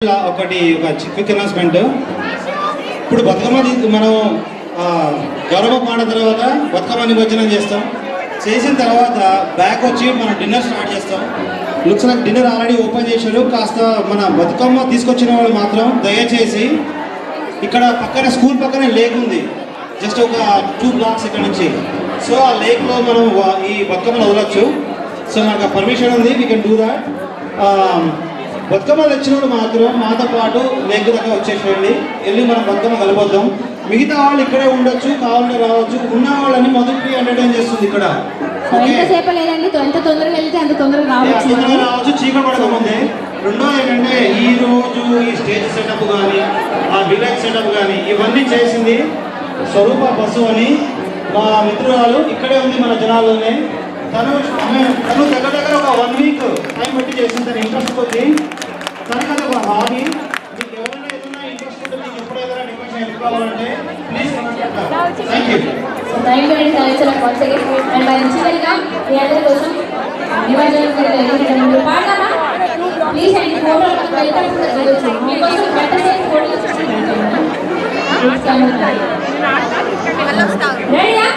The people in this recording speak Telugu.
ఒకటి ఒక క్విక్ అనౌన్స్మెంట్. ఇప్పుడు బతుకమ్మ మనం గౌరవ పాడిన తర్వాత బతుకమ్మ నిమజ్జనం చేస్తాం. చేసిన తర్వాత బ్యాక్ వచ్చి మనం డిన్నర్ స్టార్ట్ చేస్తాం. Looks like dinner already open చేశారు. కాస్త మన బతుకమ్మ తీసుకొచ్చిన వాళ్ళు మాత్రం దయచేసి ఇక్కడ పక్కన స్కూల్ పక్కనే లేక్ ఉంది, జస్ట్ ఒక 2 blocks ఇక్కడ నుంచి. సో ఆ లేక్లో మనం ఈ బతుకమ్మను వదలొచ్చు. సో మనకు పర్మిషన్ ఉంది, we can do that. Bathukamma తెచ్చినప్పుడు మాత్రం మాతో పాటు లేక్ దగ్గర వచ్చేసేయండి, వెళ్ళి మనం బతుకమ్మ కలిపొద్దాం. మిగతా వాళ్ళు ఇక్కడే ఉండొచ్చు, కావాలంటే రావచ్చు. ఉన్న వాళ్ళని మొదటి ఎంటర్టైన్ చేస్తుంది ఇక్కడ. ఎంత తొందరగా వెళ్తే అంత తొందరగా రావచ్చు, చీకటి పడకముందే. రెండోది ఏంటంటే ఈ రోజు ఈ స్టేజ్ సెటప్ కానీ ఆ డిలక్స్ సెటప్ కానీ ఇవన్నీ చేసింది స్వరూప బస్సు అని మా మిత్రురాలు, ఇక్కడే ఉంది మన జనాల్లోనే. తను దగ్గర దగ్గర ఒక 1 week టైం పెట్టి చేసింది. తన ఇంట్రెస్ట్ కొద్ది తనకు అది ఒక హాబీ. మీకు ఎవరైనా ఏదైనా ఇంట్రెస్ట్ ఉంటే మీకు ఎప్పుడు ఏదైనా డిఫరెన్స్ హెల్ప్ కావాలంటే ప్లీజ్ థ్యాంక్ యూ. రెడీయా?